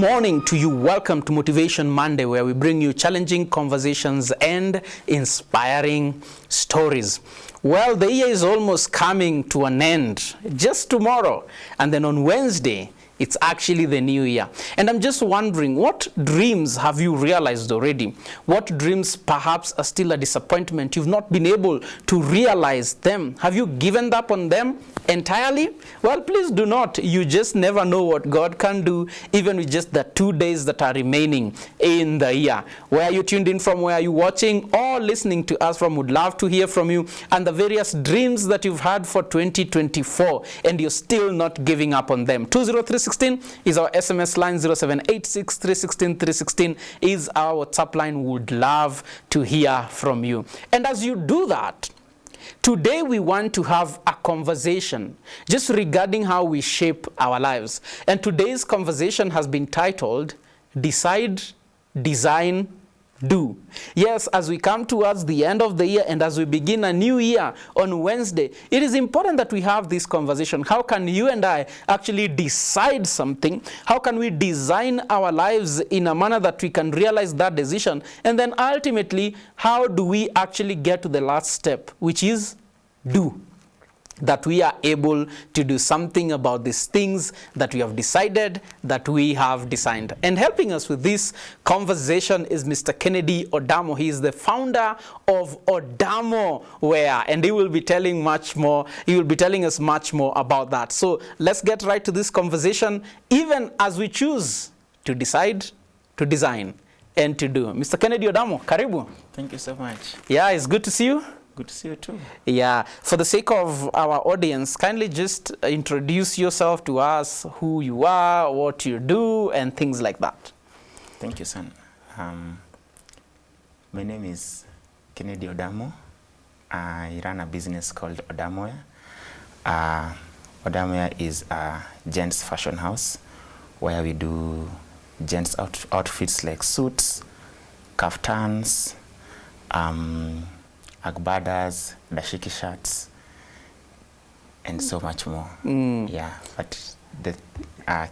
morning to you. Welcome to Motivation Monday, where we bring you challenging conversations and inspiring stories. Well, the year is almost coming to an end, just tomorrow. And then on Wednesday, it's actually the new year. And I'm just wondering, what dreams have you realized already? What dreams perhaps are still a disappointment? You've not been able to realize them. Have you given up on them entirely? Well, please do not. You just never know what God can do, even with just the 2 days that are remaining in the year. Where are you tuned in from? Where are you watching or listening to us from? Would love to hear from you and the various dreams that you've had for 2024 and you're still not giving up on them. 20316 is our SMS line. 0786 316 316 is our WhatsApp line. Would love to hear from you. And as you do that, today we want to have a conversation just regarding how we shape our lives. And today's conversation has been titled, Decide, Design, Do. Yes, as we come towards the end of the year and as we begin a new year on Wednesday, it is important that we have this conversation. How can you and I actually decide something? How can we design our lives in a manner that we can realize that decision? And then ultimately, how do we actually get to the last step, which is do? That we are able to do something about these things that we have decided, that we have designed. And helping us with this conversation is Mr. Kennedy Odamo. He is the founder of Odamo Wear, and he will be telling much more. He will be telling us much more about that. So let's get right to this conversation, even as we choose to decide, to design, and to do. Mr. Kennedy Odamo, karibu. Thank you so much. Yeah, it's good to see you. Good to see you too. Yeah, for the sake of our audience, kindly just introduce yourself to us, who you are, what you do, and things like that. Thank you, son. My name is Kennedy Odamo. I run a business called Odamo Wear. Odamo Wear is a gents fashion house where we do gents outfits like suits, kaftans, agbadas, dashiki shirts, and so much more. Yeah, but the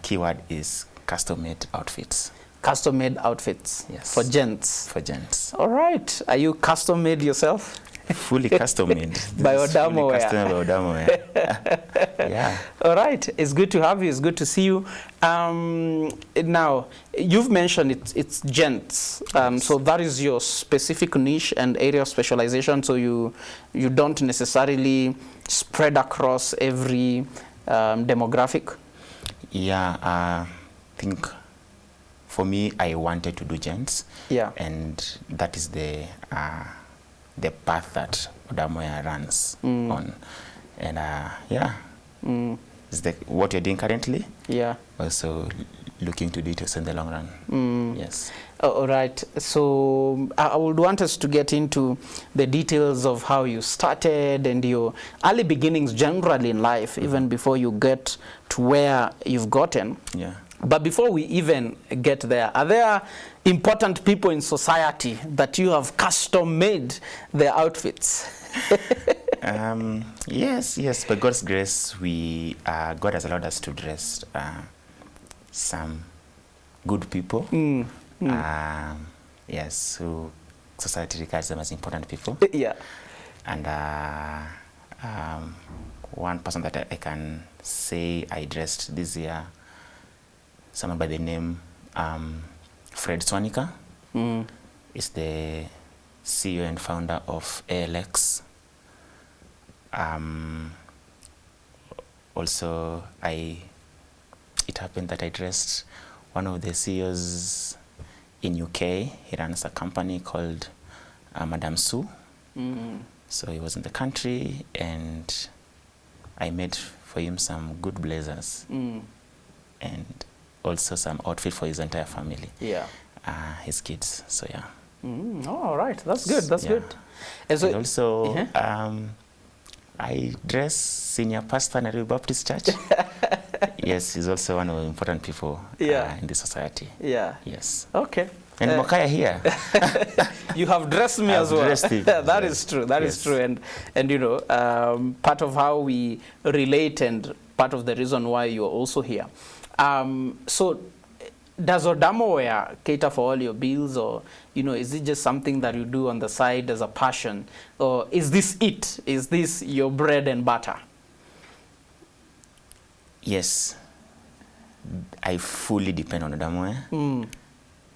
keyword is custom-made outfits. Custom-made outfits. Yes. For gents. For gents. All right. Are you custom-made yourself? Fully custom-made. By Odamo Wear. Custom-made by Odamo Wear. Yeah. All right. It's good to have you. It's good to see you. Now, you've mentioned it's gents. So that is your specific niche and area of specialization. So you don't necessarily spread across every demographic? Yeah. I think for me, I wanted to do gents. Yeah. And that is the path that Odamo Wear runs on. And yeah, is what you're doing currently? Yeah. Also looking to do it also in the long run. Yes. All right. So I would want us to get into the details of how you started and your early beginnings generally in life, even before you get to where you've gotten. Yeah. But before we even get there, are there important people in society that you have custom-made their outfits? Yes. By God's grace, God has allowed us to dress some good people. Yes, who society regards them as important people. Yeah. And one person that I can say I dressed this year, someone by the name Fred Swanika, is the CEO and founder of ALX. Also, it happened that I dressed one of the CEOs in UK. He runs a company called Madame Sue. So he was in the country, and I made for him some good blazers and also some outfit for his entire family. Yeah. His kids. So yeah. All right. That's good. That's good. And also, I dress senior pastor in Nairobi Baptist Church. Yes, he's also one of the important people in the society. Yeah. Yes. Okay. And Mokaya here. You have dressed me as well. That is true. That is true. And you know, part of how we relate and part of the reason why you're also here. So Does Odamo Wear cater for all your bills, or is it just something that you do on the side as a passion, or is this it? Is this your bread and butter? Yes, I fully depend on Odamo Wear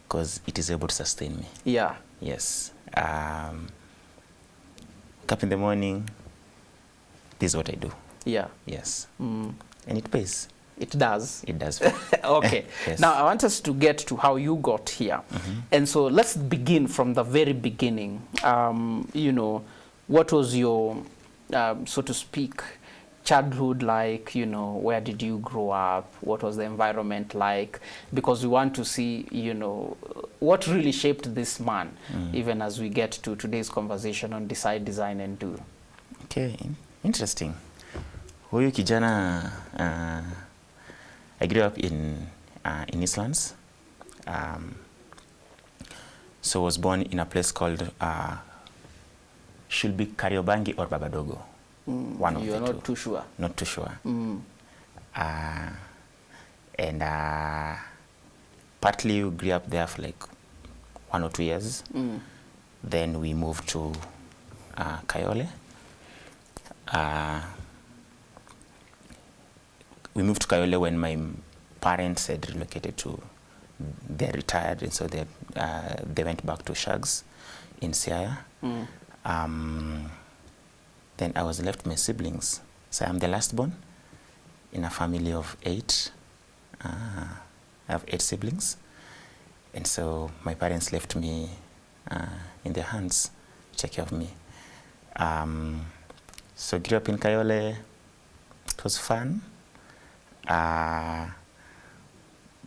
because it is able to sustain me. Yeah. Yes. Wake up in the morning, this is what I do. Yeah. Yes. And it pays. It does. It does. Okay. Yes. Now I want us to get to how you got here. And so let's begin from the very beginning. What was your, so to speak, childhood like? Where did you grow up? What was the environment like? Because we want to see, what really shaped this man, even as we get to today's conversation on Decide, Design and Do. Okay, interesting. Huyu kijana, I grew up in Eastlands. So I was born in a place called, should be Kariobangi or Babadogo. One of the two. You're not too sure? Not too sure. And partly we grew up there for like 1 or 2 years. Then we moved to Kayole. We moved to Kayole when my parents had relocated to, they're retired, and so they went back to Shags in Siaya. Then I was left with my siblings. So I'm the last born in a family of 8. I have 8 siblings. And so my parents left me in their hands to take care of me. So I grew up in Kayole. It was fun.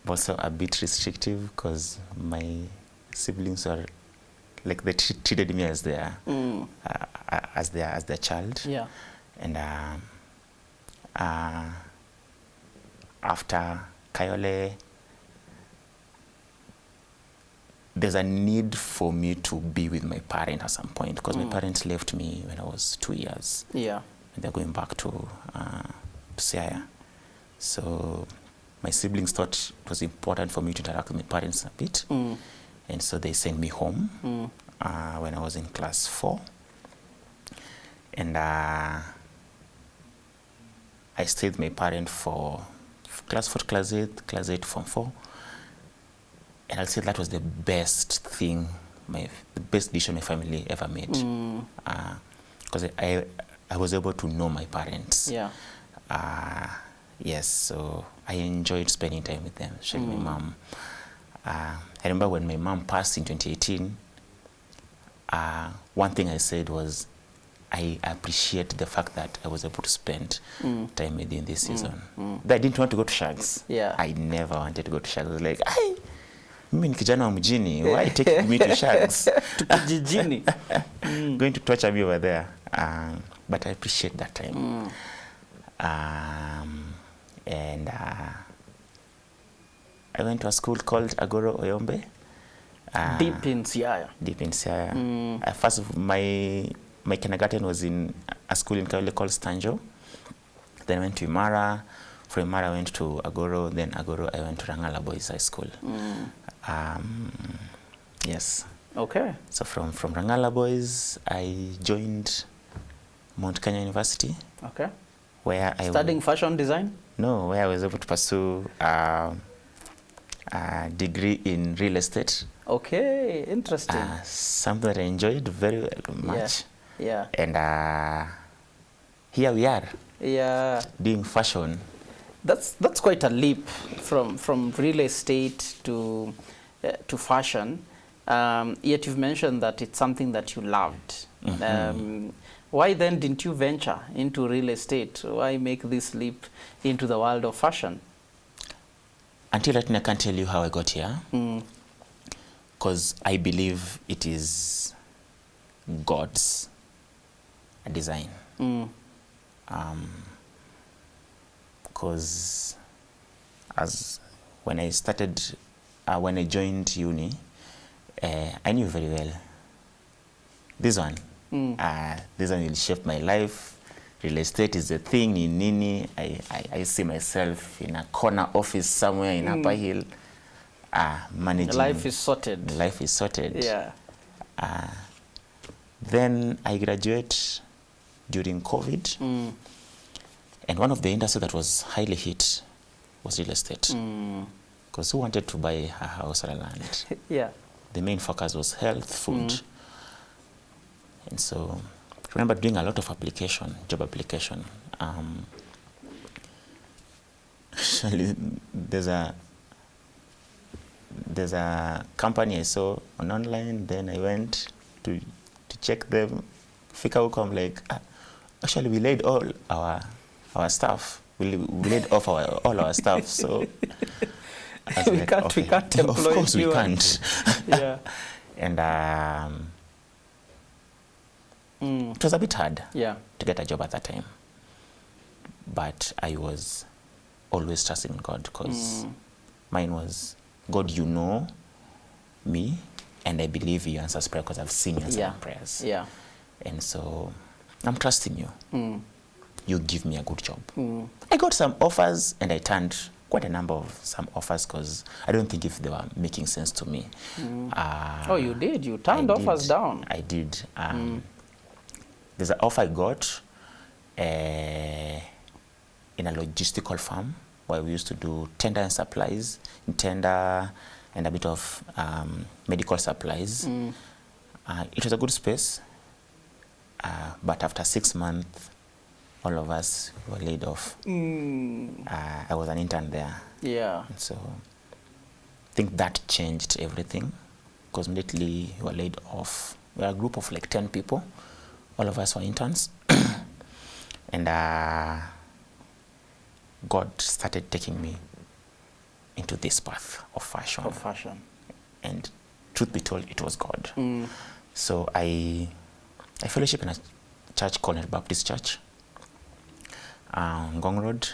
Also a bit restrictive because my siblings were like, they treated me as their child. Yeah. And after Kayole, there's a need for me to be with my parent at some point, because my parents left me when I was 2 years. Yeah. And they're going back to Siaya. So my siblings thought it was important for me to interact with my parents a bit. And so they sent me home when I was in class 4. And I stayed with my parents for class 4 to class 8, class 8 form 4. And I'll say that was the best thing, the best decision my family ever made. Because I was able to know my parents. Yeah. Yes, so I enjoyed spending time with them, especially my mom. I remember when my mom passed in 2018, one thing I said was, I appreciate the fact that I was able to spend time with you in this season. That I didn't want to go to Shags. Yeah. I never wanted to go to Shags. I was like, mimi ni kijana wa mjini, why take me to Shags? To kijijini. Going to torture me over there. But I appreciate that time. And I went to a school called Agoro Oyombe. Deep in Siaya. Deep in Siaya. First, my kindergarten was in a school in Kayole called Stanjo. Then I went to Imara. From Imara I went to Agoro. Then Agoro I went to Rangala Boys High School. Yes. Okay. So from Rangala Boys I joined Mount Kenya University. Okay. Where Studying fashion design? No, where I was able to pursue a degree in real estate. Okay, interesting. Something that I enjoyed very much. Yeah. And here we are. Yeah. Doing fashion. That's quite a leap from real estate to fashion. Yet you've mentioned that it's something that you loved. Why then didn't you venture into real estate? Why make this leap into the world of fashion? Until right now, I can't tell you how I got here. Because I believe it is God's design. Because when I joined uni, I knew very well this one will shape my life. Real estate is the thing in Nini. I see myself in a corner office somewhere in Upper Hill. managing. Life is sorted. Life is sorted. Yeah. Then I graduate during COVID. And one of the industries that was highly hit was real estate. Because who wanted to buy a house or a land? Yeah. The main focus was health, food. And so I remember doing a lot of job application. Actually, there's a company I saw online, then I went to check them. Fika huko, I'm like, actually we laid all our staff. We laid off all our staff, so I was we like, can't okay. employ Of course we can't. Yeah. And it was a bit hard Yeah. to get a job at that time. But I was always trusting God, because mine was, God, you know me, and I believe you answer prayer because I've seen you answer prayers. Yeah. And so I'm trusting you. You give me a good job. I got some offers, and I turned quite a number of some offers because I don't think if they were making sense to me. Oh, you did? You turned offers down? I did. There's an offer I got in a logistical firm where we used to do tender and supplies, tender and a bit of medical supplies. It was a good space, but after 6 months, all of us were laid off. I was an intern there. Yeah. So I think that changed everything, because immediately we were laid off. We were a group of like 10 people. All of us were interns. And God started taking me into this path of fashion. Of fashion. And truth be told, it was God. So I fellowship in a church called Baptist Church, Ngong Road.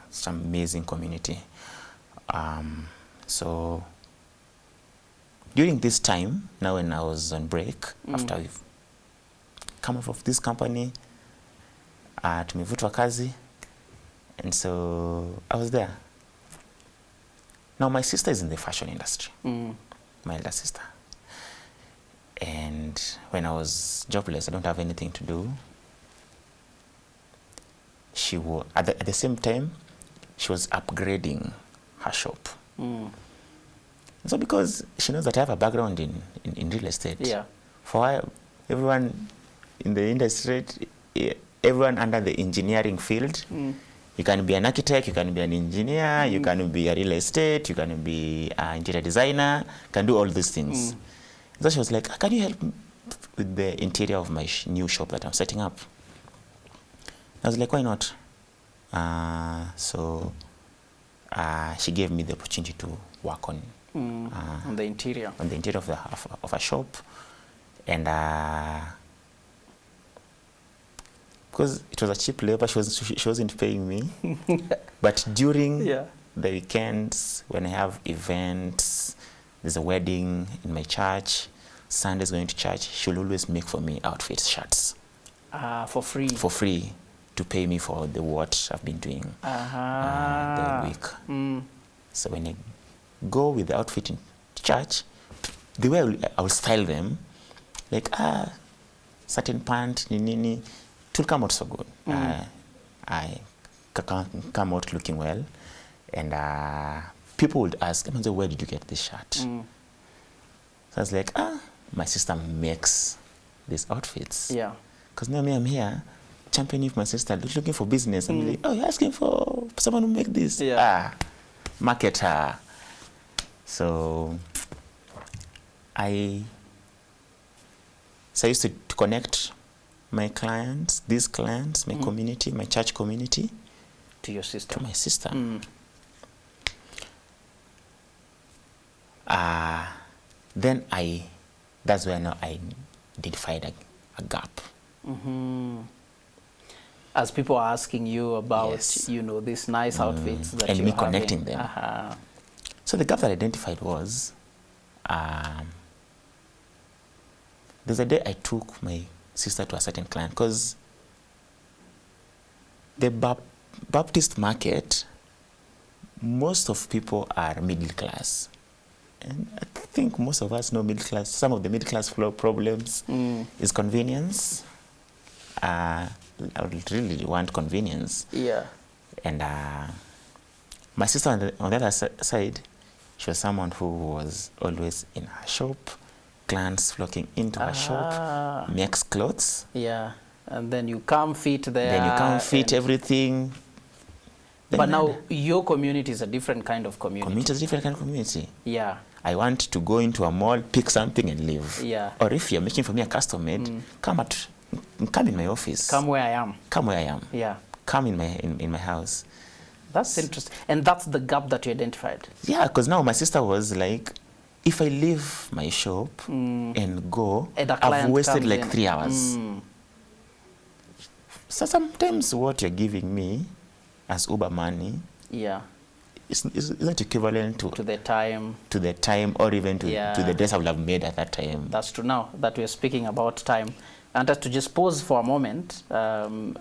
It's an amazing community. So during this time, now when I was on break, after we've come out of this company, tumevutwa kazi, and so I was there. Now my sister is in the fashion industry, my elder sister. And when I was jobless, I don't have anything to do, she was, at the same time, she was upgrading her shop. So because she knows that I have a background in real estate, for her, everyone in the industry, everyone under the engineering field, you can be an architect, you can be an engineer, you can be a real estate, you can be an interior designer, can do all these things. So she was like, can you help with the interior of my new shop that I'm setting up? I was like, why not? So she gave me the opportunity to work on the interior. On the interior of a shop. And because it was a cheap labor, she wasn't paying me. But during the weekends, when I have events, there's a wedding in my church, Sundays going to church, she'll always make for me outfits, shirts. For free? For free, to pay me for the what I've been doing the week. So when I go with the outfit in church, the way I will style them, like, certain pant, nini, it will come out so good. I come out looking well. And people would ask, where did you get this shirt? So I was like, my sister makes these outfits. Yeah. Because now I'm here championing with my sister, looking for business. I'm like, you're asking for someone to make this? Yeah. Market her. So I used to connect my clients, these clients, my community, my church community. To your sister? To my sister. Then that's where now I identified a gap. As people are asking you about, these nice outfits that and you're me having. connecting them. So the gap that I identified was, there's a day I took my sister to a certain client, because the Baptist market, most of people are middle class. And I think most of us know middle class. Some of the middle class problems is convenience. I would really want convenience. Yeah. And my sister on the other side, she was someone who was always in her shop, clients flocking into her shop, makes clothes. Yeah. And then you come fit there. Then you come fit everything. But now your community is a different kind of community. Community is a different kind of community. Yeah. I want to go into a mall, pick something and leave. Yeah. Or if you're making for me a custom made, come in my office. Come where I am. Come where I am. Yeah. Come in my house. That's interesting. And that's the gap that you identified. Yeah, because now my sister was like, if I leave my shop and go, I've wasted like 3 hours. So sometimes what you're giving me as Uber money, yeah, is not equivalent to the time, or even to the days I would have made at that time. That's true. Now that we're speaking about time, I want us to just pause for a moment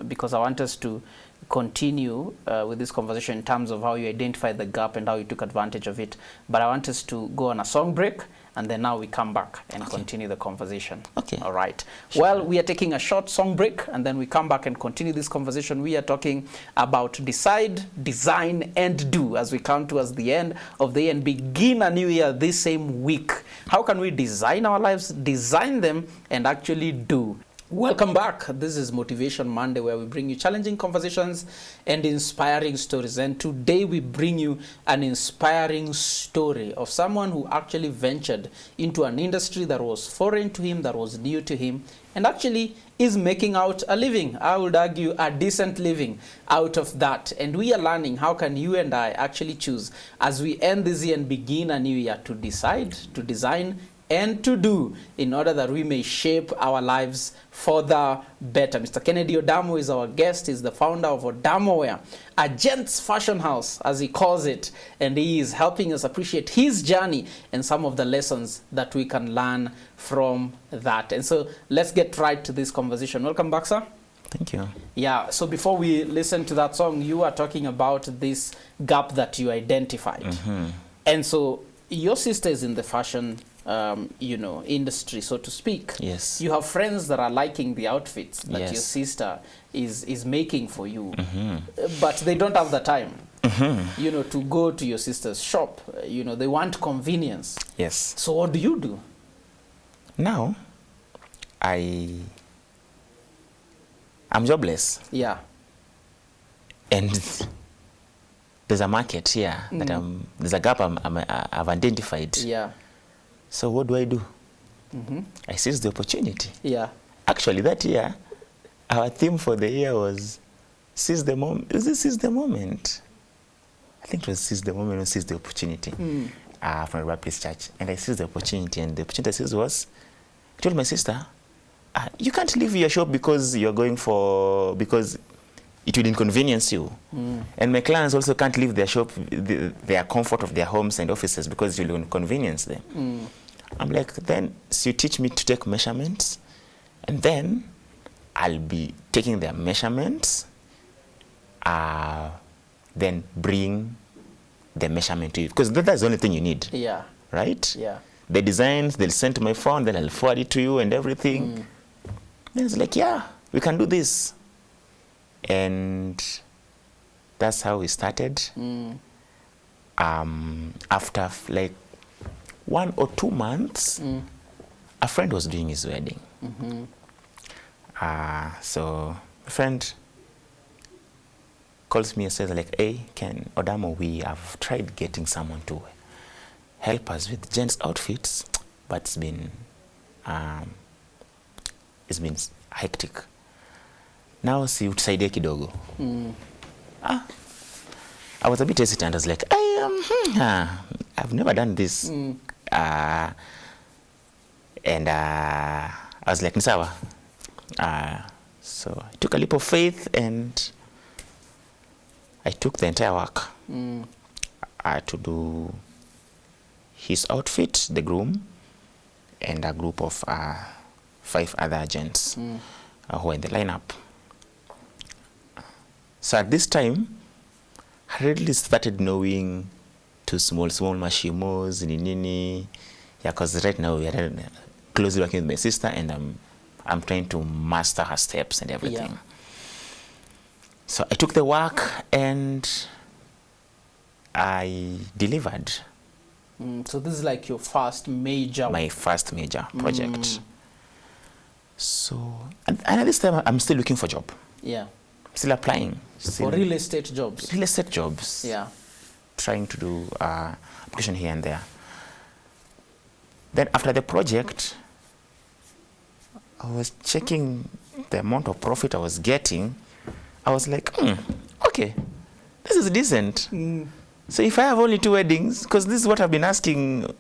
because I want us to continue with this conversation in terms of how you identified the gap and how you took advantage of it. But I want us to go on a song break, and then now we come back and continue the conversation. Okay. All right. Sure. Well, we are taking a short song break, and then we come back and continue this conversation. We are talking about decide, design, and do as we come towards the end of the year and begin a new year this same week. How can we design our lives, design them, and actually do? Welcome back. This is Motivation Monday, where we bring you challenging conversations and inspiring stories. And today we bring you an inspiring story of someone who actually ventured into an industry that was foreign to him, that was new to him, and actually is making out a living. I would argue a decent living out of that. And we are learning how can you and I actually choose as we end this year and begin a new year to decide, to design, and to do in order that we may shape our lives for the better. Mr. Kennedy Odamo is our guest. He's the founder of Odamo Wear, a gents fashion house, as he calls it, and he is helping us appreciate his journey and some of the lessons that we can learn from that. And so let's get right to this conversation. Welcome back, sir. Thank you. Yeah, so before we listen to that song, you are talking about this gap that you identified. And so your sister is in the fashion industry, so to speak. Yes. You have friends that are liking the outfits that your sister is making for you, but they don't have the time, to go to your sister's shop. They want convenience. Yes. So what do you do? Now, I'm jobless. Yeah. And there's a market here that there's a gap I've identified. Yeah. So what do I do? I seize the opportunity. Yeah. Actually, that year, our theme for the year was seize the moment. Is it seize the moment? I think it was seize the moment or seize the opportunity from the Baptist Church. And I seized the opportunity, and the opportunity I seized was, I told my sister, you can't leave your shop because you're going because it will inconvenience you. And my clients also can't leave their shop, their comfort of their homes and offices, because it will inconvenience them. I'm like, then so you teach me to take measurements, and then I'll be taking their measurements, then bring the measurement to you, because that's the only thing you need. Yeah. Right? Yeah. The designs, they'll send to my phone, then I'll forward it to you and everything. Then it's like, yeah, we can do this. And that's how we started. After like 1 or 2 months, a friend was doing his wedding. So a friend calls me and says like, hey, Ken Odamo, we have tried getting someone to help us with gents outfits, but it's been hectic. Now si utusaidie kidogo. I was a bit hesitant. I was like, I've never done this. And I was like, Nisawa. So I took a leap of faith and I took the entire work to do his outfit, the groom, and a group of 5 other agents who were in the lineup. So at this time, I really started knowing to small mashimos, nini. Yeah, because right now we are closely working with my sister, and I'm trying to master her steps and everything. Yeah. So I took the work and I delivered. So this is like your first major. My first major project. So, and at this time, I'm still looking for a job. Yeah. Still applying. Still For real estate jobs. real estate jobs. Yeah. Trying to do application here and there. Then after the project, I was checking the amount of profit I was getting. I was like, okay, this is decent. So if I have only 2 weddings, because this is what I've been asking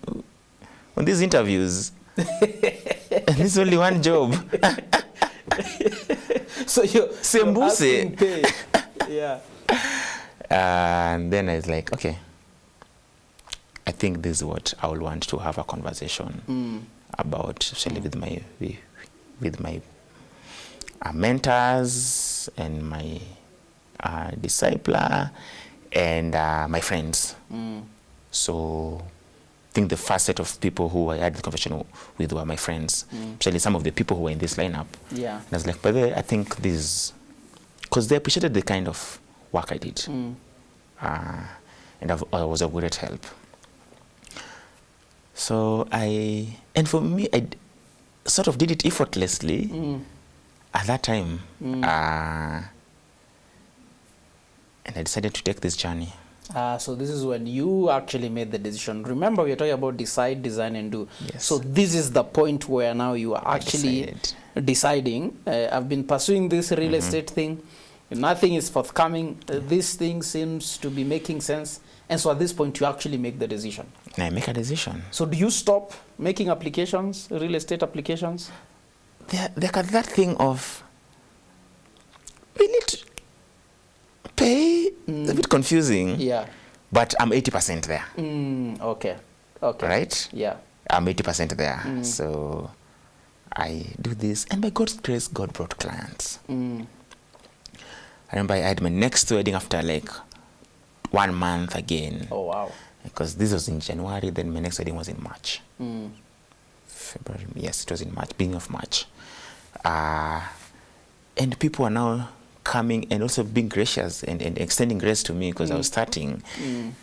on these interviews, and this is only 1 job. So you're Sembuse. asking pay. Yeah. And then I was like, okay, I think this is what I will want to have a conversation about, especially with my mentors and my discipler and my friends. So I think the first set of people who I had the conversation with were my friends, especially some of the people who were in this lineup. Yeah. And I was like, by the way, I think this, because they appreciated the kind of work I did. And I was of great help. So and for me, I sort of did it effortlessly at that time. And I decided to take this journey. So this is when you actually made the decision. Remember, we are talking about decide, design, and do. Yes. So this is the point where now you are actually deciding. I've been pursuing this real estate thing. Nothing is forthcoming. This thing seems to be making sense. And so at this point, you actually make the decision. And I make a decision. So do you stop making applications, real estate applications? There got that thing of, we need to pay. It's a bit confusing. Yeah. But I'm 80% there. Okay. Okay. Right? Yeah. I'm 80% there. So I do this. And by God's grace, God brought clients. I remember I had my next wedding after like 1 month again. Oh, wow. Because this was in January, then my next wedding was in March. February, yes, it was in March, beginning of March. And people are now coming and also being gracious and extending grace to me because I was starting.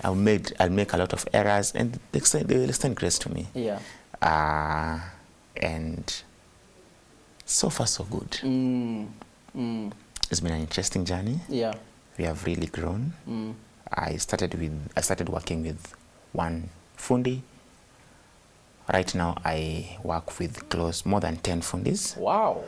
I'll make a lot of errors and they'll extend grace to me. Yeah. And so far so good. It's been an interesting journey. Yeah. We have really grown. I started working with 1 fundi. Right now I work with more than 10 fundis. Wow.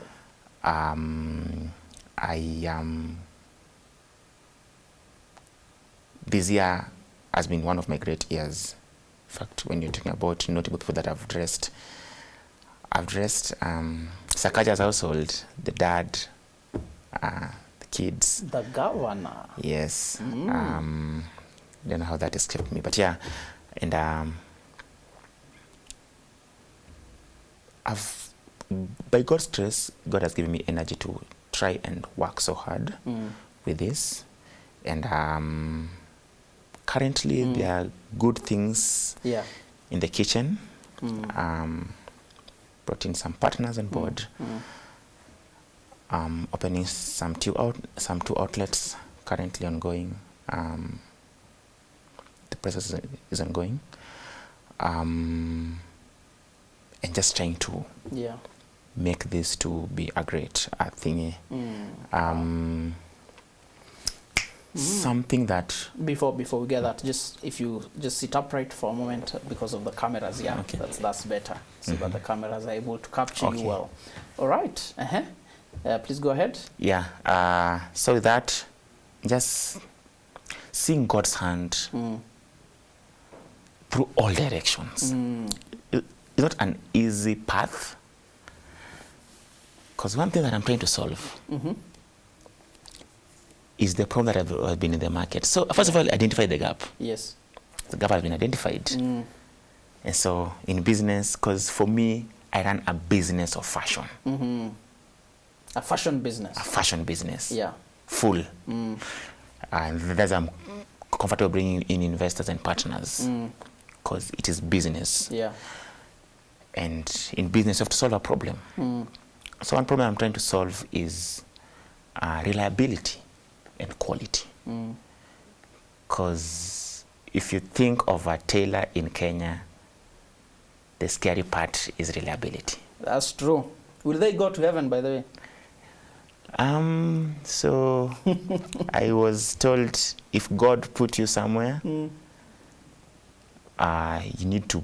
This year has been one of my great years. In fact, when you're talking about notable people that I've dressed Sakaja's household, the dad, the kids. The governor. Yes. Don't know how that escaped me, but yeah. And by God's grace, God has given me energy to try and work so hard with this. And currently there are good things in the kitchen. Brought in some partners on board. Opening some two outlets currently ongoing. The process is ongoing. And just trying to make this to be a great thingy. Something that before we get that, just if you just sit upright for a moment because of the cameras. Yeah, okay. That's better, so that the cameras are able to capture you well. All right. Please go ahead. Yeah. So that just seeing God's hand through all directions. It's not an easy path, because one thing that I'm trying to solve is the problem that I've been in the market. So first of all, identify the gap. Yes. The gap has been identified. And so in business, because for me, I run a business of fashion. A fashion business. A fashion business. Yeah. Full. And that's I'm comfortable bringing in investors and partners because it is business. Yeah. And in business, you have to solve a problem. So one problem I'm trying to solve is reliability and quality. Because if you think of a tailor in Kenya, the scary part is reliability. That's true. Will they go to heaven, by the way? So I was told if God put you somewhere, you need to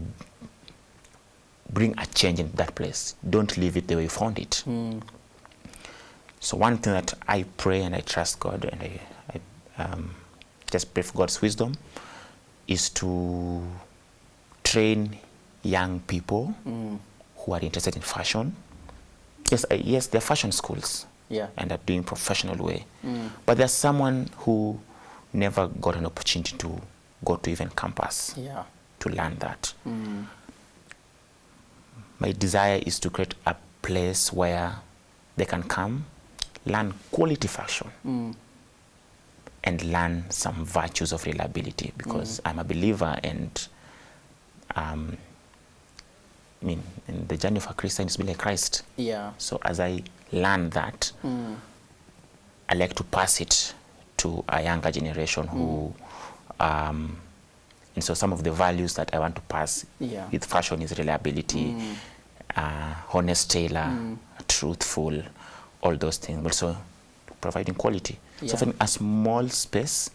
bring a change in that place. Don't leave it the way you found it. So one thing that I pray and I trust God and I just pray for God's wisdom is to train young people who are interested in fashion. Yes, they're fashion schools. Yeah. And are doing professional way. But there's someone who never got an opportunity to go to even campus to learn that. My desire is to create a place where they can come, learn quality fashion, and learn some virtues of reliability, because I'm a believer, and I mean, in the journey of a Christian is to be like Christ. Yeah. So as I learn that, I like to pass it to a younger generation who, and so some of the values that I want to pass with fashion is reliability, honest tailor, truthful, all those things. Also providing quality. So for a small space,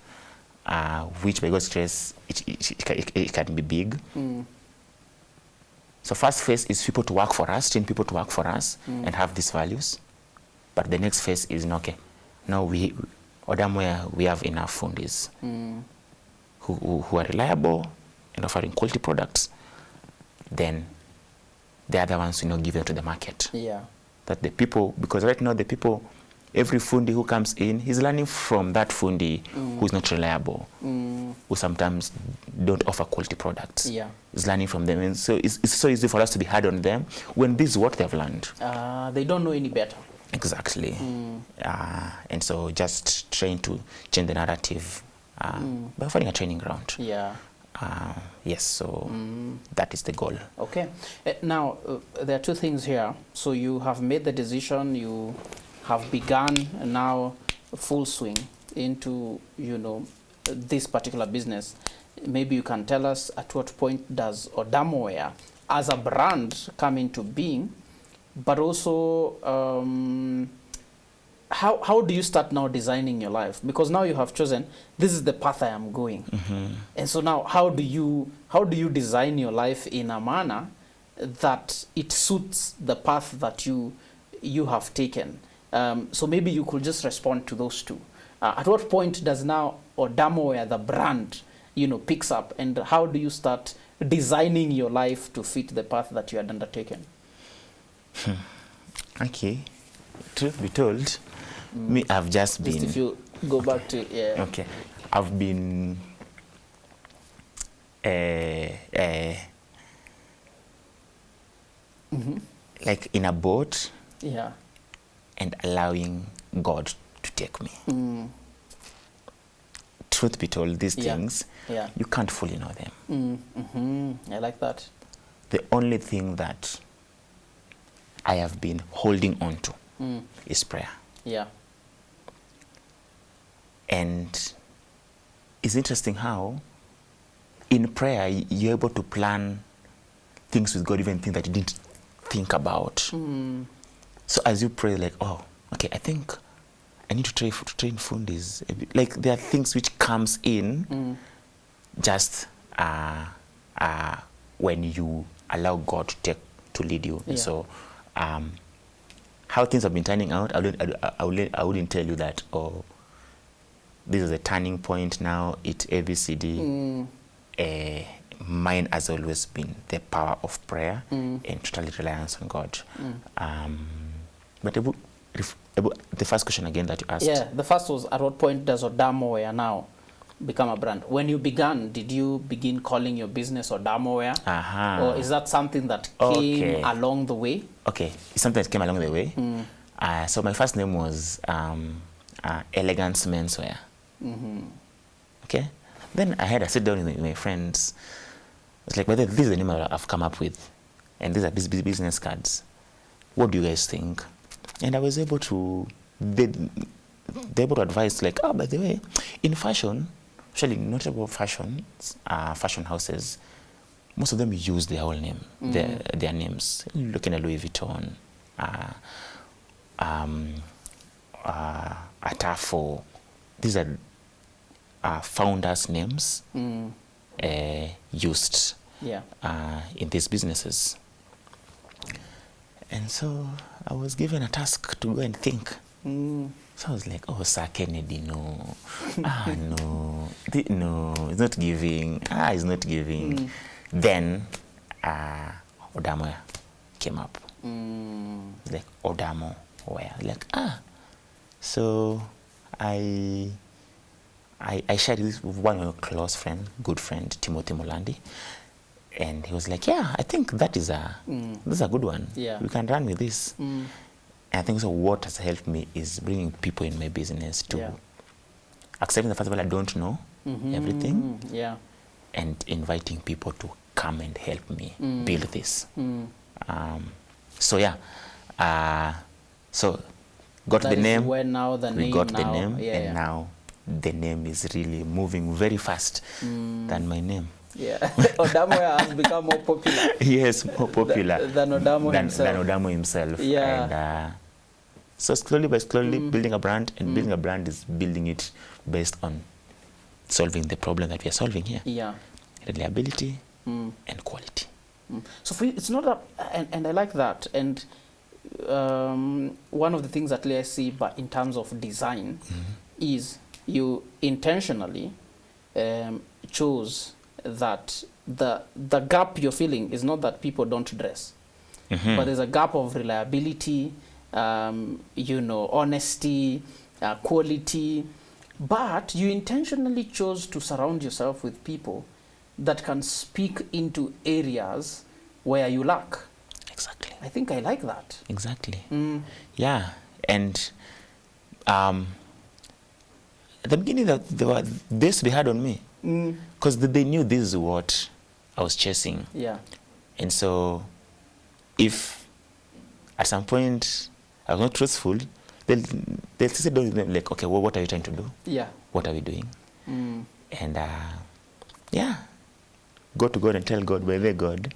which by God's grace, it can be big. So first phase is people to work for us, train people to work for us and have these values. But the next phase is, okay, now Odamware, we have enough fundis who are reliable and offering quality products. Then the other ones, give them to the market. Yeah. That the people, because right now the people, every fundi who comes in, he's learning from that fundi who's not reliable, who sometimes don't offer quality products. Yeah. He's learning from them. And so it's so easy for us to be hard on them when this is what they've learned. They don't know any better. Exactly. And so just trying to change the narrative by finding a training ground. Yeah. Yes, so that is the goal. Okay. Now, there are two things here. So you have made the decision, you have begun now full swing into, this particular business. Maybe you can tell us at what point does Odamware as a brand come into being, but also how do you start now designing your life? Because now you have chosen, this is the path I am going. And so now how do you design your life in a manner that it suits the path that you have taken? So maybe you could just respond to those two. At what point does now Odamware, the brand, picks up, and how do you start designing your life to fit the path that you had undertaken? Okay. Truth be told, me, I've just been... Just if you go back to... Yeah. Okay. I've been... like in a boat. Yeah. And allowing God to take me. Truth be told, these things, you can't fully know them. I like that. The only thing that I have been holding on to is prayer. Yeah. And it's interesting how in prayer you're able to plan things with God, even things that you didn't think about. So as you pray, like, oh, okay, I think I need to train fundis. Like there are things which comes in just when you allow God to lead you. And so how things have been turning out, I wouldn't tell you that, oh, this is a turning point now, it's ABCD. Mine has always been the power of prayer and total reliance on God. But the first question again that you asked. Yeah, the first was, at what point does Odamware now become a brand? When you began, did you begin calling your business Odamware? Or is that something that came along the way? Okay, it's something that came along the way. So my first name was Elegance Menswear. Okay, Then I had a sit down with my friends. It's like, but this is the name I've come up with, and these are business cards. What do you guys think? And I was able to, they're able to advise, like, oh, by the way, in fashion, actually notable fashion houses, most of them use their whole name, their names. Looking at Louis Vuitton, Atafo, these are founders' names used in these businesses. And so I was given a task to go and think. So I was like, oh, Sir Kennedy, no. No. No, it's not giving. It's not giving. Then Odamo came up. Like, Odamo, where? Like, So I shared this with one of my close friend, good friend, Timothy Mulandi. And he was like, yeah, I think that is that's a good one. Yeah. We can run with this. And I think so what has helped me is bringing people in my business to accepting the fact that I don't know everything. Yeah. And inviting people to come and help me build this. So yeah. So got That the is name. where now the we name got now, the name, yeah, and yeah. now the name is really moving very fast than my name. Yeah. Odamo has become more popular. Yes, more popular than Odamo himself. Than Odamo himself. Yeah. And so slowly by slowly building a brand, and building a brand is building it based on solving the problem that we are solving here. Yeah. Reliability and quality. So for you, it's not and I like that. And one of the things that I see, but in terms of design, is you intentionally chose that the gap you're feeling is not that people don't dress, but there's a gap of reliability, honesty, quality. But you intentionally chose to surround yourself with people that can speak into areas where you lack. Exactly. I think I like that. Exactly. Yeah. And at the beginning, they were this to be hard on me, because they knew this is what I was chasing. Yeah. And so if at some point I was not truthful, they'll sit down with them like, okay, well, what are you trying to do? Yeah. What are we doing? And go to God and tell God, by the God.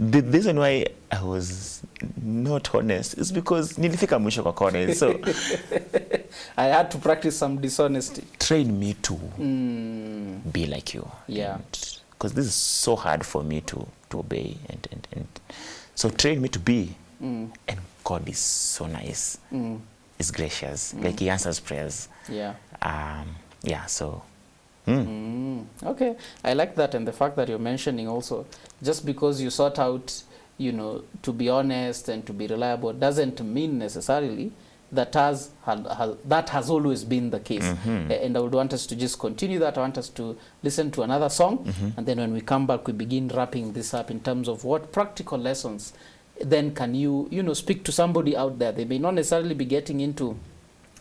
The reason why I was not honest is because nilifika mwisho kwa kona. So I had to practice some dishonesty. Train me to be like you. Yeah. Because this is so hard for me to obey. And so train me to be. And God is so nice. He's gracious. Like he answers prayers. Yeah. So. Okay, I like that, and the fact that you're mentioning also, just because you sort out, to be honest and to be reliable doesn't mean necessarily that that has always been the case. And I would want us to just continue that. I want us to listen to another song, and then when we come back, we begin wrapping this up in terms of what practical lessons then can you speak to somebody out there. They may not necessarily be getting into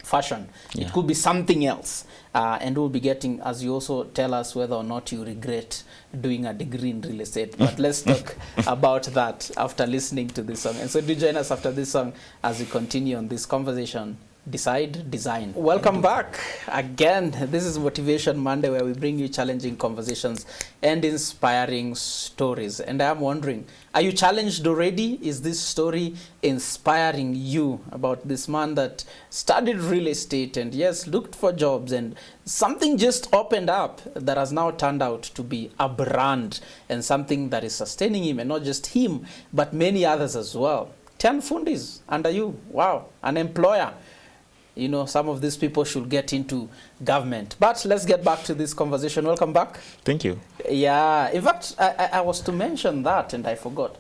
fashion. It could be something else. And we'll be getting, as you also tell us, whether or not you regret doing a degree in real estate. But let's talk about that after listening to this song. And so do join us after this song as we continue on this conversation. Decide, Design. Welcome back again. This is Motivation Monday, where we bring you challenging conversations and inspiring stories. And I'm wondering, are you challenged already? Is this story inspiring you about this man that studied real estate and yes, looked for jobs, and something just opened up that has now turned out to be a brand and something that is sustaining him, and not just him, but many others as well. 10 fundis under you. Wow, an employer. Some of these people should get into government. But let's get back to this conversation. Welcome back. Thank you. Yeah. In fact, I was to mention that and I forgot.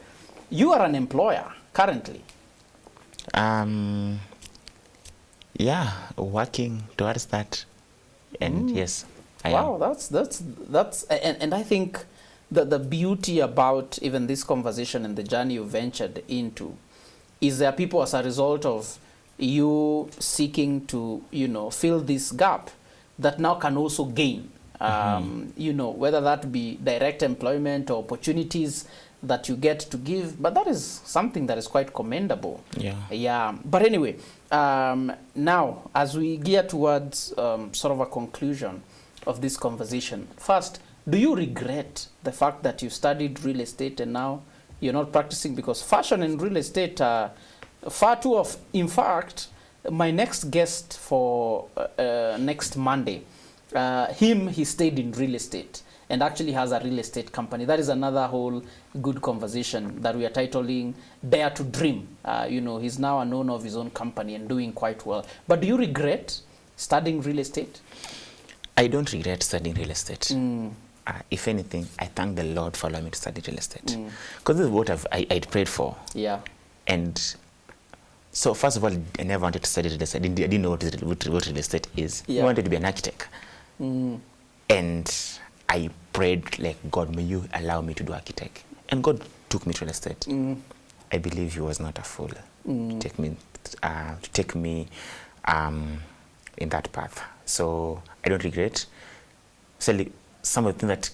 You are an employer currently. Yeah, working towards that. And yes, I am. Wow, that's and I think the beauty about even this conversation and the journey you ventured into is there are people as a result of you seeking to, fill this gap that now can also gain you know, whether that be direct employment or opportunities that you get to give, but that is something that is quite commendable. Yeah. But anyway, now as we gear towards sort of a conclusion of this conversation, first, do you regret the fact that you studied real estate and now you're not practicing? Because fashion and real estate are far too of, in fact, my next guest for next Monday, he stayed in real estate and actually has a real estate company. That is another whole good conversation that we are titling Dare to Dream. You know, he's now an owner of his own company and doing quite well. But do you regret studying real estate? I don't regret studying real estate. If anything, I thank the Lord for allowing me to study real estate. Because this is what I'd prayed for. Yeah. And so first of all, I never wanted to study real estate. I didn't know what real estate is. Yeah. I wanted to be an architect. And I prayed, like, God, may you allow me to do architect. And God took me to real estate. I believe he was not a fool to take me in that path. So I don't regret. So some of the things that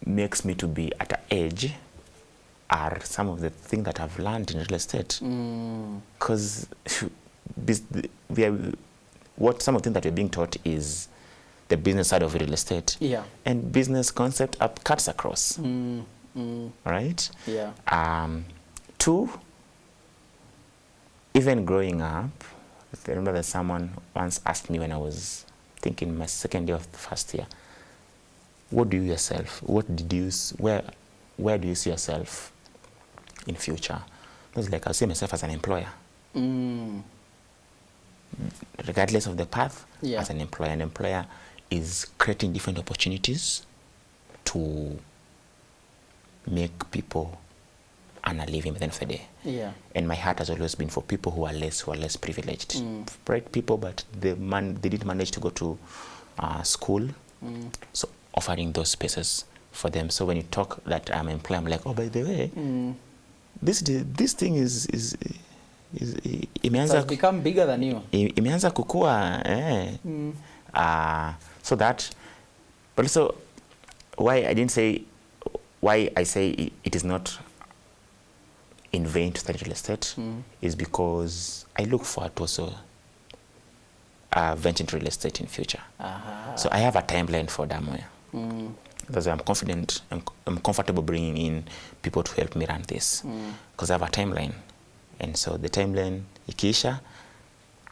makes me to be at an age are some of the things that I've learned in real estate. Because some of the things that we're being taught is the business side of real estate. Yeah. And business concept cuts across. Right? Yeah. Two, even growing up, I remember that someone once asked me when I was thinking my second year of the first year, where do you see yourself in future? I was like, I see myself as an employer. Regardless of the path, as an employer. An employer is creating different opportunities to make people earn a living at the end of the day. Yeah. And my heart has always been for people who are less privileged. Bright people, but they didn't manage to go to school. So offering those spaces for them. So when you talk that I'm an employer, I'm like, oh, by the way, this thing is it has become bigger than you. Imeanza kukua. So that, but also why I say it is not in vain to study real estate is because I look forward to also venture into real estate in future. So I have a timeline for Damoya. That's why I'm confident, I'm comfortable bringing in people to help me run this because I have a timeline. And so the timeline, ikiisha,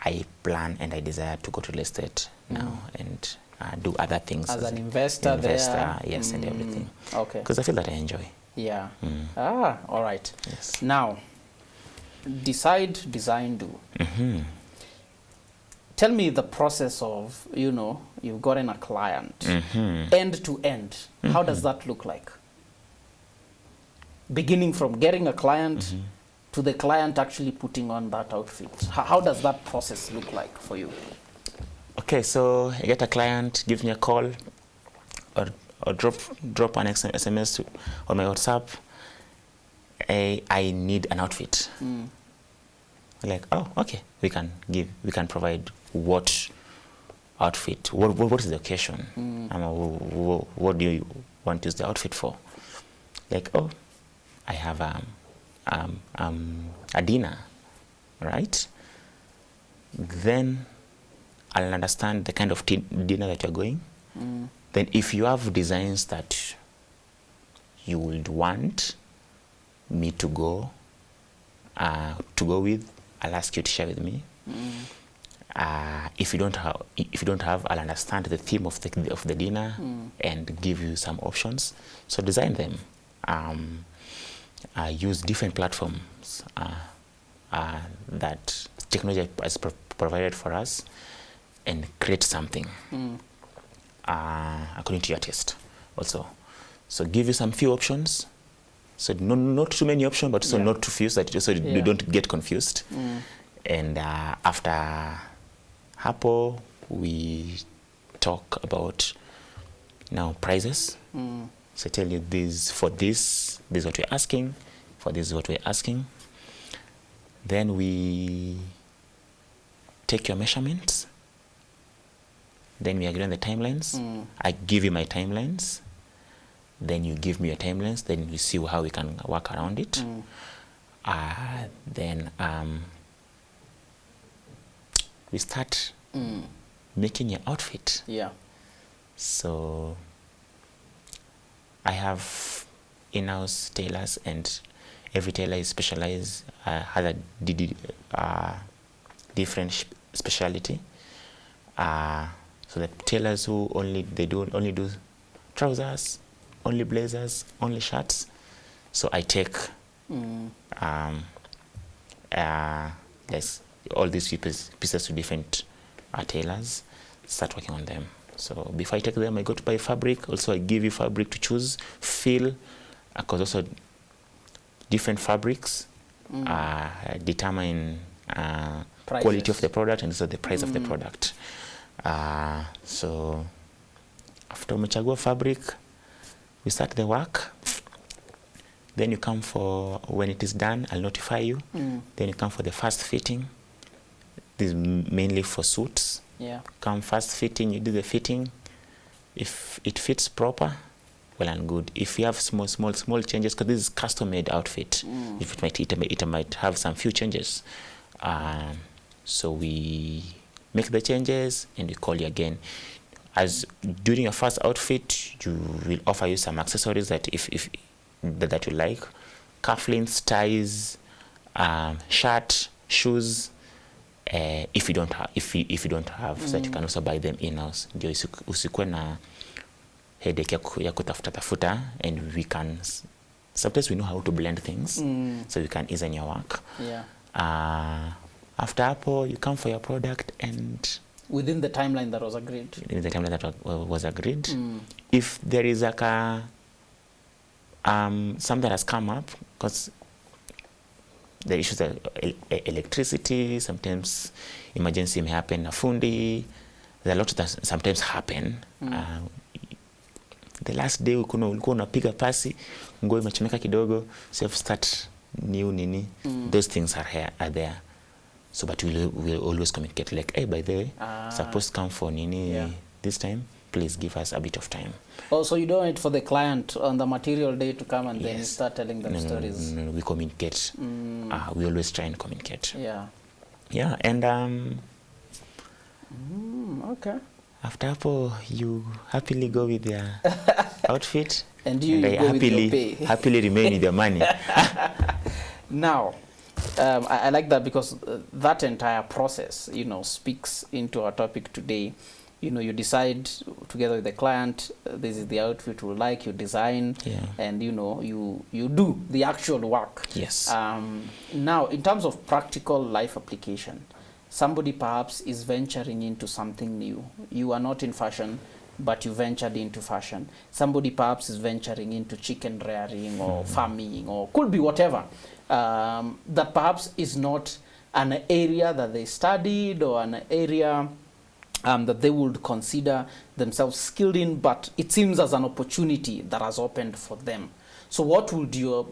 I plan and I desire to go to real estate now and do other things. As an investor there? Yes, and everything. Okay. Because I feel that I enjoy. Yeah. All right. Yes. Now, decide, design, do. Tell me the process of, you've gotten a client, end to end. How does that look like? Beginning from getting a client to the client actually putting on that outfit. How does that process look like for you? Okay, so I get a client, gives me a call or drop an SMS on my WhatsApp. I need an outfit. Like, oh, okay, we can provide what outfit? What is the occasion? What do you want to use the outfit for? Like, oh, I have a dinner, right? Then I'll understand the kind of dinner that you're going. Then if you have designs that you would want me to go with, I'll ask you to share with me. If you don't have, I'll understand the theme of the dinner and give you some options. So design them. Use different platforms that technology has provided for us, and create something according to your taste. Also, so give you some few options. So not too many options, but also not too few, so you don't get confused. And after hapo, we talk about now prices. So I tell you this is what we're asking, for this is what we're asking. Then we take your measurements. Then we agree on the timelines. I give you my timelines. Then you give me your timelines. Then we see how we can work around it. Then we start making your outfit. Yeah. So I have in-house tailors, and every tailor is specialized, has a different specialty. So the tailors who only do trousers, only blazers, only shirts. So I take yes, all these pieces to different tailors, start working on them. So before I take them, I go to buy fabric. Also, I give you fabric to choose, feel, because also different fabrics determine quality of the product and also the price of the product. So after umechagua fabric, we start the work. Then you come for, when it is done, I'll notify you. Then you come for the first fitting. This is mainly for suits. Yeah. Come first fitting, you do the fitting. If it fits proper, well and good. If you have small changes, because this is custom-made outfit, if it might have some few changes. So we make the changes and we call you again. As during your first outfit, you will offer you some accessories that that you like, cufflinks, ties, shirt, shoes. If you don't have, so that you can also buy them in-house. Ndio usikuwe na headache ya kutafuta, and we can sometimes we know how to blend things, so we can ease in your work. Yeah. After hapo, you come for your product, and within the timeline that was agreed. Within the timeline that was agreed. If there is something that has come up, because the issues of electricity, sometimes emergency may happen, a fundi, there are a lot that sometimes happen. The last day ulikuwa unapiga pasi, nguo imechomeka kidogo, so you have to start new nini. Those things are there. So but we'll always communicate, like, hey, by the way, suppose come for nini this time, please give us a bit of time. Oh, so you don't wait for the client on the material day to come and then you start telling them stories? No, we communicate. We always try and communicate. Yeah. Yeah, and okay. after hapo, you happily go with your outfit, and you I go with your pay. happily remain with your money. Now, I like that, because that entire process, speaks into our topic today. You decide together with the client, this is the outfit we like, you design, and you do the actual work. Yes. Now, in terms of practical life application, somebody perhaps is venturing into something new. You are not in fashion, but you ventured into fashion. Somebody perhaps is venturing into chicken rearing or farming, or could be whatever. That perhaps is not an area that they studied, or an area that they would consider themselves skilled in, but it seems as an opportunity that has opened for them. So what would your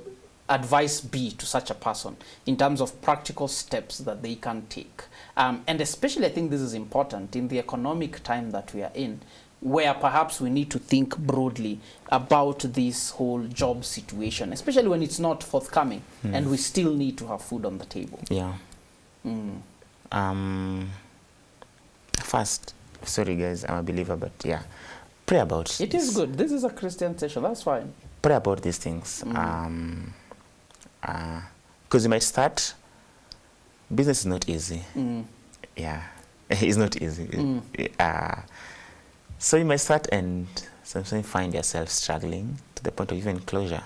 advice be to such a person in terms of practical steps that they can take? And especially, I think this is important in the economic time that we are in, where perhaps we need to think broadly about this whole job situation, especially when it's not forthcoming and we still need to have food on the table. Yeah. First, sorry guys, I'm a believer, but yeah, pray about it. Is good. This is a Christian session. That's fine. Pray about these things. Because you might start. Business is not easy. Yeah, it's not easy. So you might start and sometimes find yourself struggling to the point of even closure.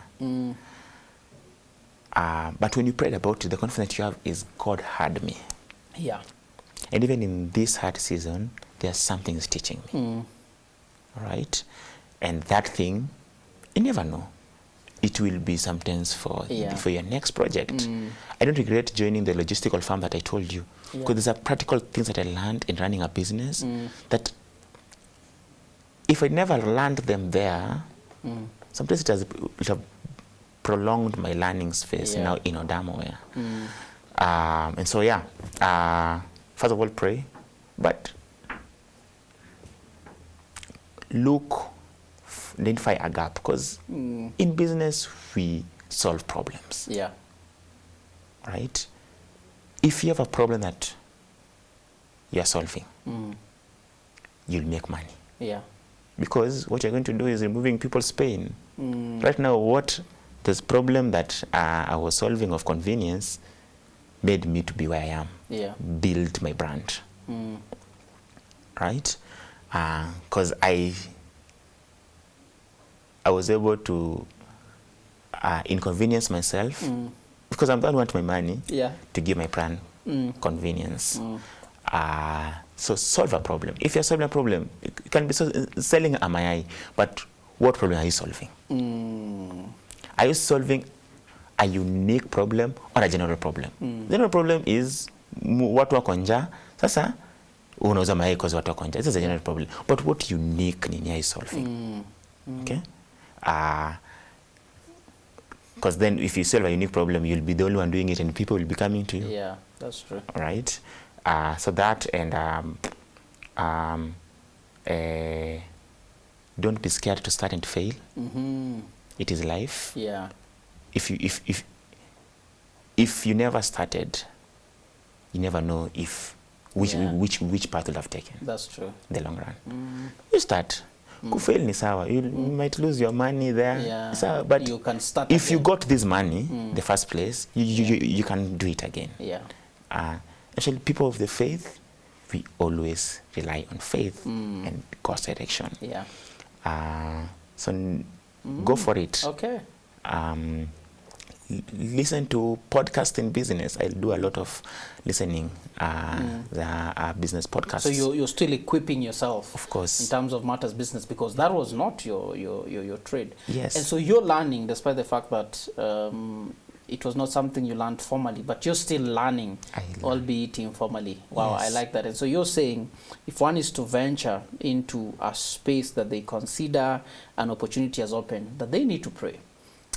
But when you prayed about it, the confidence you have is God heard me. Yeah. And even in this hard season, there's something He's teaching me. Right? And that thing, you never know. It will be sometimes for your next project. I don't regret joining the logistical firm that I told you. Because there's a practical things that I learned in running a business that if I never learned them there, sometimes it have prolonged my learning space now in Odamo. And so, first of all, pray. But identify a gap, because in business we solve problems. Yeah. Right? If you have a problem that you are solving, you'll make money. Yeah. Because what you're going to do is removing people's pain. Right now, this problem that I was solving of convenience made me to be where I am. Yeah. Build my brand. Right? Because I was able to inconvenience myself, because I'm the one who want my money, to give my brand convenience. So solve a problem. If you're solving a problem, it can be selling a mayai, but what problem are you solving? Are you solving a unique problem or a general problem? General problem is watu wako njaa, sasa unauza mayai because watu wako njaa. This is a general problem. But what unique nini are you solving? Okay? Because then if you solve a unique problem, you'll be the only one doing it and people will be coming to you. Yeah, that's true. Right? So that, and don't be scared to start and to fail. It is life. Yeah. If you never started, you never know which path will have taken. That's true. In the long run. You start. Kufail ni sawa. You might lose your money there. Yeah. Sawa, but you can start if again. you got this money, the first place, you can do it again. Yeah. Actually, people of the faith, we always rely on faith and God's direction. Yeah. So go for it. Okay. Listen to podcasts in business. I do a lot of listening, the business podcasts. So you're still equipping yourself, of course, in terms of matters business, because that was not your trade. Yes. And so you're learning, despite the fact that it was not something you learned formally, but you're still learning, albeit informally. Wow, yes. I like that. And so you're saying, if one is to venture into a space that they consider an opportunity has opened, that they need to pray.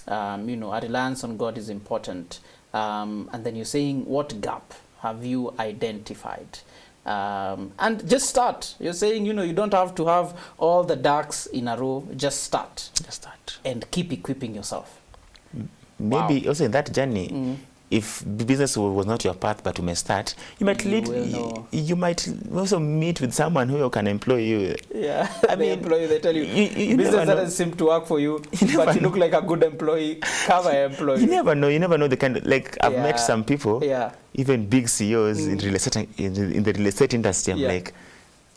A reliance on God is important. And then you're saying, what gap have you identified? And just start. You're saying, you don't have to have all the ducks in a row. Just start. Just start. And keep equipping yourself. Maybe also in that journey, if business was not your path, but you may start, you might you might also meet with someone who can employ you. Yeah, they employ you, they tell you business doesn't seem to work for you, but you look like a good employee, come I employ you. You never know the kind of, like, I've met some people, even big CEOs in the real estate industry. I'm like,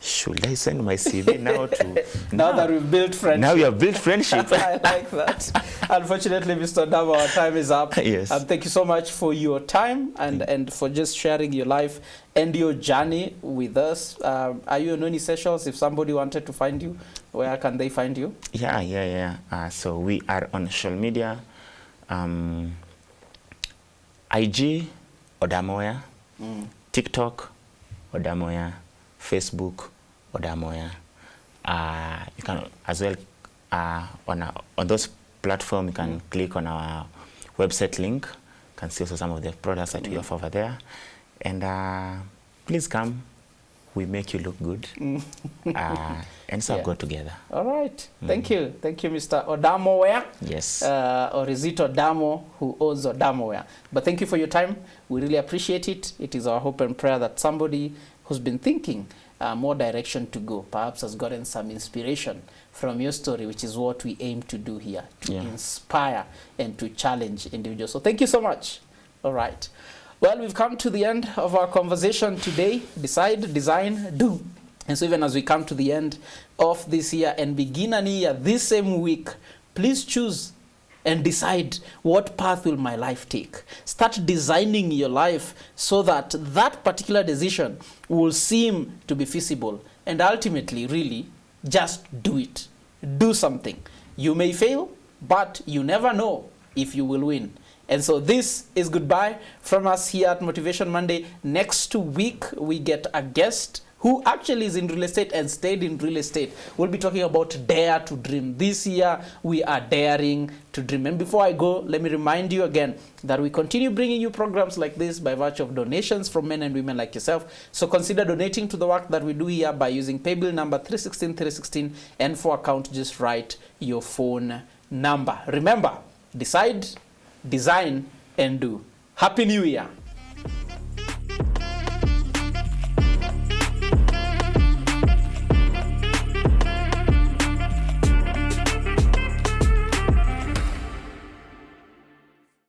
should I send my CV now to... now that we've built friendship. Now we have built friendship. I like that. Unfortunately, Mr. Damo, our time is up. Yes. Thank you so much for your time and for just sharing your life and your journey with us. Are you on any socials? If somebody wanted to find you, where can they find you? Yeah. So we are on social media. IG, Odamoya. TikTok, Odamoya. Facebook, Odamoya. You can as well on those platforms. You can click on our website link. You can see also some of the products that we offer over there. And please come. We make you look good. And so go together. All right. Thank you, Mr. Odamoya. Yes. Or is it Odamo who owns Odamoya? But thank you for your time. We really appreciate it. It is our hope and prayer that somebody who's been thinking more direction to go, perhaps has gotten some inspiration from your story, which is what we aim to do here, to inspire and to challenge individuals. So thank you so much. All right. Well, we've come to the end of our conversation today. Decide, design, do. And so even as we come to the end of this year and begin a new year this same week, please choose and decide, what path will my life take? Start designing your life so that that particular decision will seem to be feasible. And ultimately, really, just do it. Do something. You may fail, but you never know if you will win. And so this is goodbye from us here at Motivation Monday. Next week, we get a guest who actually is in real estate and stayed in real estate. We'll be talking about Dare to Dream. This year, we are daring to dream. And before I go, let me remind you again that we continue bringing you programs like this by virtue of donations from men and women like yourself. So consider donating to the work that we do here by using paybill number 316 and for account, just write your phone number. Remember, decide, design, and do. Happy New Year.